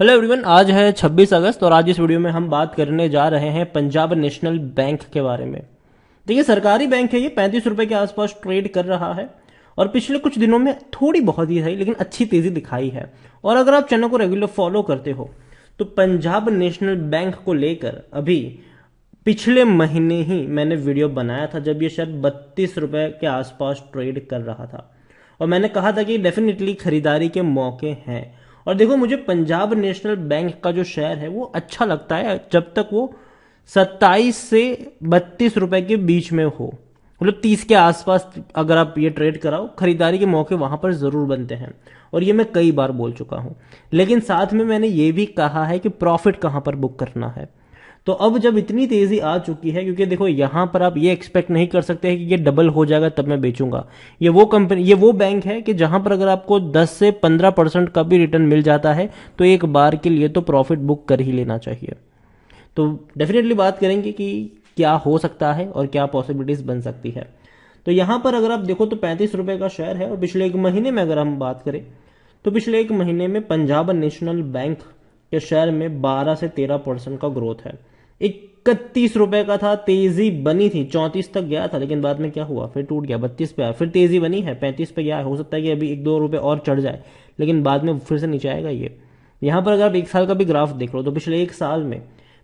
Hello everyone, आज है 26 अगस्त और आज इस वीडियो में हम बात करने जा रहे हैं पंजाब नेशनल बैंक के बारे में। देखिए, सरकारी बैंक है, ये 35 रुपए के आसपास ट्रेड कर रहा है और पिछले कुछ दिनों में थोड़ी बहुत ही सही लेकिन अच्छी तेजी दिखाई है। और अगर आप चैनल को रेगुलर फॉलो करते हो तो पंजाब नेशनल बैंक को लेकर अभी पिछले महीने ही मैंने वीडियो बनाया था जब ये शायद 32 रुपए के आसपास ट्रेड कर रहा था और मैंने कहा था कि डेफिनेटली खरीदारी के मौके हैं। और देखो, मुझे पंजाब नेशनल बैंक का जो शेयर है वो अच्छा लगता है जब तक वो 27 से 32 रुपए के बीच में हो, मतलब 30 के आसपास अगर आप ये ट्रेड कराओ, खरीदारी के मौके वहां पर जरूर बनते हैं और ये मैं कई बार बोल चुका हूं। लेकिन साथ में मैंने ये भी कहा है कि प्रॉफिट कहां पर बुक करना है। तो अब जब इतनी तेजी आ चुकी है, क्योंकि देखो यहां पर आप ये एक्सपेक्ट नहीं कर सकते हैं कि ये डबल हो जाएगा तब मैं बेचूंगा। ये वो बैंक है कि जहां पर अगर आपको 10 से 15% का भी रिटर्न मिल जाता है तो एक बार के लिए तो प्रॉफिट बुक कर ही लेना चाहिए। तो डेफिनेटली बात करेंगे कि क्या हो सकता है और क्या पॉसिबिलिटीज बन सकती है। तो यहां पर अगर आप देखो तो 35 रुपए का शेयर है और पिछले एक महीने में अगर हम बात करें तो पिछले एक महीने में पंजाब नेशनल बैंक के शेयर में 12 से 13% का ग्रोथ है। 31 रुपए का था, तेजी बनी थी, 34 तक गया था, लेकिन बाद में क्या हुआ, फिर टूट गया, 32 पे आया, फिर तेजी बनी है, 35 पे गया है। हो सकता है कि अभी 1-2 रुपए और चढ़ जाए, लेकिन बाद में फिर से नीचे आएगा ये। यहां पर अगर आप एक साल का भी ग्राफ देख लो तो पिछले एक साल में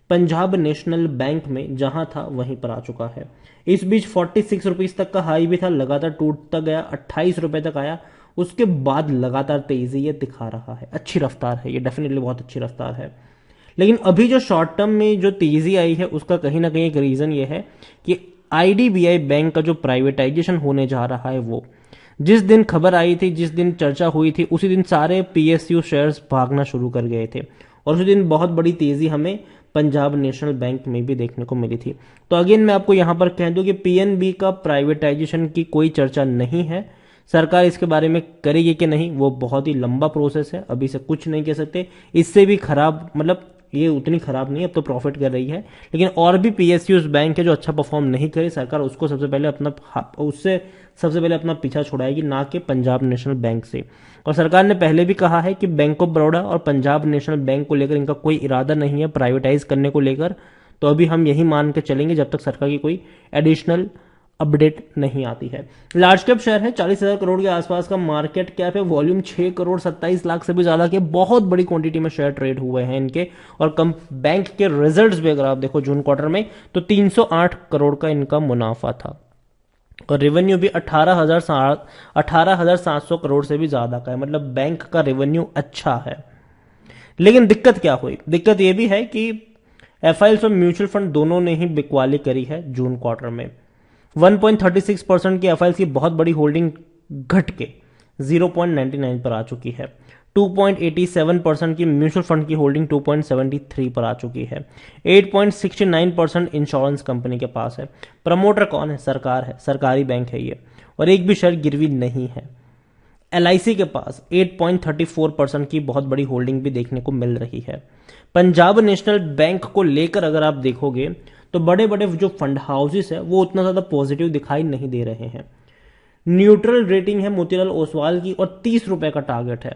पंजाब नेशनल बैंक में जहां था वहीं पर आ चुका है। इस बीच 46 रुपीज तक का हाई भी था, लगातार टूटता गया, 28 रुपए तक आया, उसके बाद लगातार तेजी ये दिखा रहा है। अच्छी रफ्तार है ये, डेफिनेटली बहुत अच्छी रफ्तार है। लेकिन अभी जो शॉर्ट टर्म में जो तेजी आई है उसका कहीं ना कहीं एक रीजन ये है कि आईडीबीआई बैंक का जो प्राइवेटाइजेशन होने जा रहा है, वो जिस दिन खबर आई थी, जिस दिन चर्चा हुई थी, उसी दिन सारे पीएसयू शेयर्स भागना शुरू कर गए थे और उसी दिन बहुत बड़ी तेजी हमें पंजाब नेशनल बैंक में भी देखने को मिली थी। तो अगेन मैं आपको यहां पर कह दूं कि पीएनबी का प्राइवेटाइजेशन की कोई चर्चा नहीं है। सरकार इसके बारे में करेगी कि नहीं वो बहुत ही लंबा प्रोसेस है, अभी से कुछ नहीं कह सकते। इससे भी खराब, मतलब ये उतनी खराब नहीं है, अब तो प्रॉफिट कर रही है, लेकिन और भी पीएसयूज बैंक है जो अच्छा परफॉर्म नहीं करे, सरकार उसको सबसे पहले अपना पीछा छुड़ाएगी, ना कि पंजाब नेशनल बैंक से। और सरकार ने पहले भी कहा है कि बैंक ऑफ बड़ौदा और पंजाब नेशनल बैंक को लेकर इनका कोई इरादा नहीं है प्राइवेटाइज करने को लेकर। तो अभी हम यही मान के चलेंगे जब तक सरकार की कोई एडिशनल अपडेट नहीं आती है। लार्ज कैप शेयर है, 40,000 करोड़ के आसपास का मार्केट कैप है, वॉल्यूम 6 करोड़ 27 लाख से भी ज्यादा के बहुत बड़ी क्वांटिटी में शेयर ट्रेड हुए हैं इनके। और कम बैंक के रिजल्ट्स भी अगर आप देखो जून क्वार्टर में तो 308 करोड़ का इनका मुनाफा था और रेवेन्यू भी 18,700 करोड़ से भी ज्यादा का है, मतलब बैंक का रेवेन्यू अच्छा है। लेकिन दिक्कत क्या हुई, दिक्कत यह भी है कि एफआईएल्स और म्यूचुअल फंड दोनों ने ही बिकवाली करी है जून क्वार्टर में। 1.36% की एफआईएल्स की बहुत बड़ी होल्डिंग घट के 0.99 पर आ चुकी है। 2.87% की म्यूचुअल फंड की होल्डिंग 2.73 पर आ चुकी है। 8.69% इंश्योरेंस कंपनी के पास है। प्रमोटर कौन है? सरकार है, सरकारी बैंक है ये, और एक भी शेयर गिरवी नहीं है। एलआईसी के पास 8.34% की बहुत बड़ी होल्डिंग भी देखने को मिल रही है। पंजाब नेशनल बैंक को लेकर अगर आप देखोगे तो बड़े बड़े जो फंड हाउसेस है वो उतना ज्यादा पॉजिटिव दिखाई नहीं दे रहे हैं। न्यूट्रल रेटिंग है मोतीलाल ओसवाल की और 30 रुपए का टारगेट है,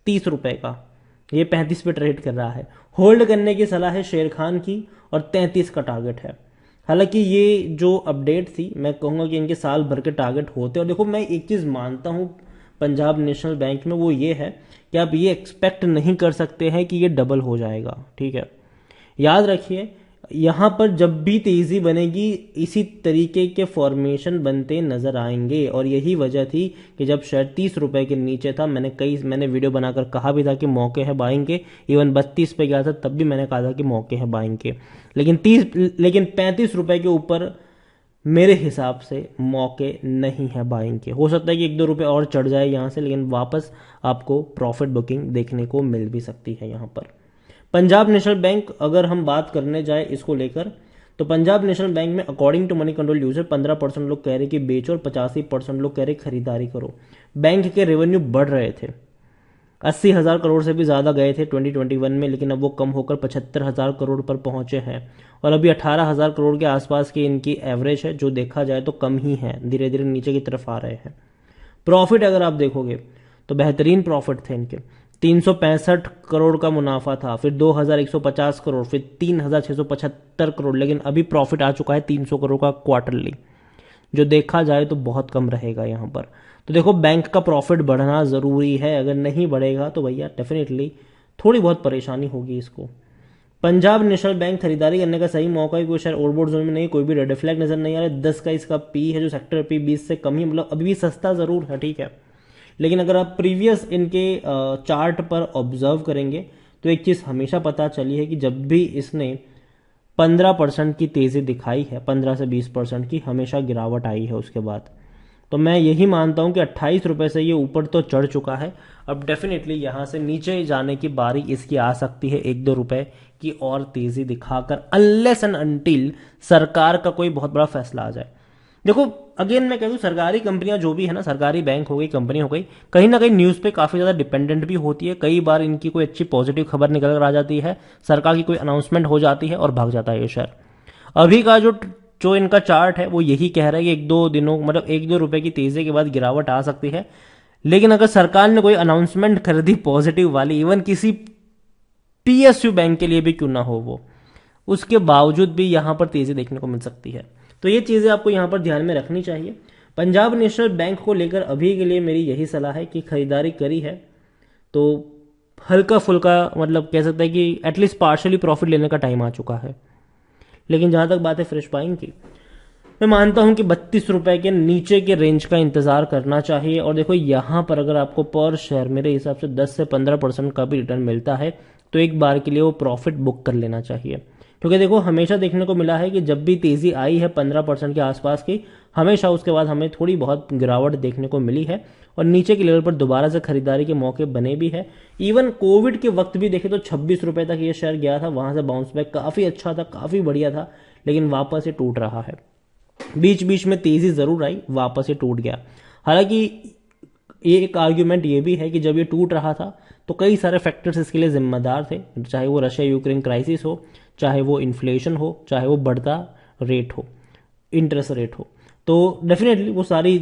30 रुपए का, ये 35 पे ट्रेड कर रहा है। होल्ड करने की सलाह है शेर खान की और 33 का टारगेट है। हालांकि ये जो अपडेट थी, मैं कहूंगा कि इनके साल भर के टारगेट होते। और देखो, मैं एक चीज मानता हूं पंजाब नेशनल बैंक में, वो ये है कि आप ये एक्सपेक्ट नहीं कर सकते हैं कि ये डबल हो जाएगा, ठीक है। याद रखिए, यहां पर जब भी तेजी बनेगी इसी तरीके के फॉर्मेशन बनते नजर आएंगे और यही वजह थी कि जब शेयर 30 रुपए के नीचे था, मैंने वीडियो बनाकर कहा भी था कि मौके हैं बाइंग के। इवन 32 पे गया था तब भी मैंने कहा था कि मौके हैं बाइंग के। लेकिन 35 रुपए के ऊपर मेरे हिसाब से मौके नहीं है बाइंग के। हो सकता है कि 1-2 रुपए और चढ़ जाए यहां से, लेकिन वापस आपको प्रॉफिट बुकिंग देखने को मिल भी सकती है यहां पर। पंजाब नेशनल बैंक अगर हम बात करने जाए इसको लेकर, तो पंजाब नेशनल बैंक में according to Moneycontrol user 15% लोग कह रहे कि बेचो और 85% लोग कह रहे खरीदारी करो। बैंक के रेवेन्यू बढ़ रहे थे, 80,000 करोड़ से भी ज्यादा गए थे 2021 में, लेकिन अब वो कम होकर 75,000 करोड़ पर पहुंचे हैं और अभी 18,000 करोड़ के आसपास की इनकी एवरेज है, जो देखा जाए तो कम ही है, धीरे धीरे नीचे की तरफ आ रहे हैं। प्रॉफिट अगर आप देखोगे तो बेहतरीन प्रॉफिट थे इनके, 365 करोड़ का मुनाफा था, फिर 2150 करोड़, फिर 3675 करोड़, लेकिन अभी प्रॉफिट आ चुका है 300 करोड़ का क्वार्टरली, जो देखा जाए तो बहुत कम रहेगा यहाँ पर। तो देखो बैंक का प्रॉफिट बढ़ना ज़रूरी है, अगर नहीं बढ़ेगा तो भैया डेफिनेटली थोड़ी बहुत परेशानी होगी इसको। पंजाब नेशनल बैंक खरीदारी करने का सही मौका है, कोई शेयर ओवरबॉट जोन में नहीं, कोई भी रेड फ्लैग नजर नहीं आ रहा है। 10 का इसका पी है जो सेक्टर पी 20 से कम ही, मतलब अभी भी सस्ता जरूर है, ठीक है, लेकिन अगर आप प्रीवियस इनके चार्ट पर ऑब्जर्व करेंगे तो एक चीज हमेशा पता चली है कि जब भी इसने 15% की तेजी दिखाई है, 15 से 20% की, हमेशा गिरावट आई है उसके बाद। तो मैं यही मानता हूं कि 28 रुपए से ये ऊपर तो चढ़ चुका है, अब डेफिनेटली यहां से नीचे जाने की बारी इसकी आ सकती है 1-2 रुपए की और तेजी दिखाकर, अनलेस एंड अनटिल सरकार का कोई बहुत बड़ा फैसला आ जाए। देखो अगेन मैं कह दूं, सरकारी कंपनियां जो भी है ना, सरकारी बैंक हो गई, कंपनी हो गई, कहीं ना कहीं न्यूज पे काफी ज्यादा डिपेंडेंट भी होती है। कई बार इनकी कोई अच्छी पॉजिटिव खबर निकल कर आ जाती है, सरकार की कोई अनाउंसमेंट हो जाती है और भाग जाता है ये शेयर। अभी का जो जो इनका चार्ट है वो यही कह रहा है कि 1-2 दिनों, मतलब 1-2 रुपए की तेजी के बाद गिरावट आ सकती है, लेकिन अगर सरकार ने कोई अनाउंसमेंट कर दी पॉजिटिव वाली, इवन किसी पीएसयू बैंक के लिए भी क्यों ना हो वो, उसके बावजूद भी यहां पर तेजी देखने को मिल सकती है। तो ये चीजें आपको यहां पर ध्यान में रखनी चाहिए। पंजाब नेशनल बैंक को लेकर अभी के लिए मेरी यही सलाह है कि खरीदारी करी है तो हल्का फुल्का, मतलब कह सकते हैं कि एटलीस्ट पार्शियली प्रॉफिट लेने का टाइम आ चुका है। लेकिन जहां तक बात है फ्रेश बाइंग की, मैं मानता हूं कि 32 रुपए के नीचे के रेंज का इंतजार करना चाहिए। और देखो यहां पर अगर आपको पर शेयर मेरे हिसाब से 10 से 15% का भी रिटर्न मिलता है तो एक बार के लिए वो प्रॉफिट बुक कर लेना चाहिए, क्योंकि देखो हमेशा देखने को मिला है कि जब भी तेजी आई है 15% के आसपास की, हमेशा उसके बाद हमें थोड़ी बहुत गिरावट देखने को मिली है और नीचे के लेवल पर दोबारा से खरीदारी के मौके बने भी है। इवन कोविड के वक्त भी देखे तो 26 रुपए तक ये शेयर गया था, वहां से बाउंस बैक काफी अच्छा था, काफी बढ़िया था, लेकिन वापस ये टूट रहा है। बीच बीच में तेजी जरूर आई, वापस ये टूट गया। हालांकि ये एक आर्ग्यूमेंट ये भी है कि जब ये टूट रहा था तो कई सारे फैक्टर्स इसके लिए जिम्मेदार थे, चाहे वो रशिया यूक्रेन क्राइसिस हो, चाहे वो इन्फ्लेशन हो, चाहे वो बढ़ता रेट हो, इंटरेस्ट रेट हो, तो डेफिनेटली वो सारी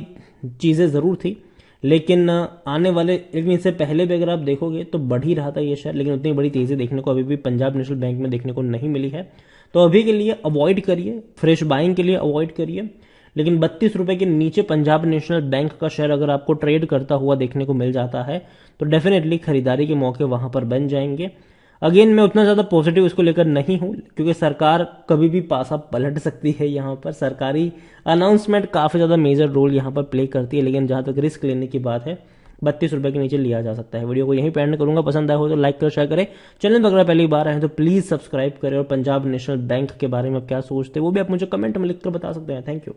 चीज़ें ज़रूर थी। लेकिन आने वाले, लेकिन इससे पहले भी अगर आप देखोगे तो बढ़ ही रहा था ये शेयर, लेकिन उतनी बड़ी तेज़ी देखने को अभी भी पंजाब नेशनल बैंक में देखने को नहीं मिली है। तो अभी के लिए अवॉइड करिए, फ्रेश बाइंग के लिए अवॉइड करिए। लेकिन 32 रुपए के नीचे पंजाब नेशनल बैंक का शेयर अगर आपको ट्रेड करता हुआ देखने को मिल जाता है तो डेफिनेटली खरीदारी के मौके वहां पर बन जाएंगे। अगेन मैं उतना ज्यादा पॉजिटिव इसको लेकर नहीं हूं, क्योंकि सरकार कभी भी पासा पलट सकती है। यहां पर सरकारी अनाउंसमेंट काफी ज्यादा मेजर रोल यहां पर प्ले करती है, लेकिन जहां तक रिस्क लेने की बात है 32 रुपए के नीचे लिया जा सकता है। वीडियो को यहीं पे एंड करूंगा, पसंद आया हो तो लाइक करो, शेयर करें। चैनल पर अगर पहली बार आए तो प्लीज सब्सक्राइब करें और पंजाब नेशनल बैंक के बारे में आप क्या सोचते हैं वो भी आप मुझे कमेंट में लिखकर बता सकते हैं। Thank you.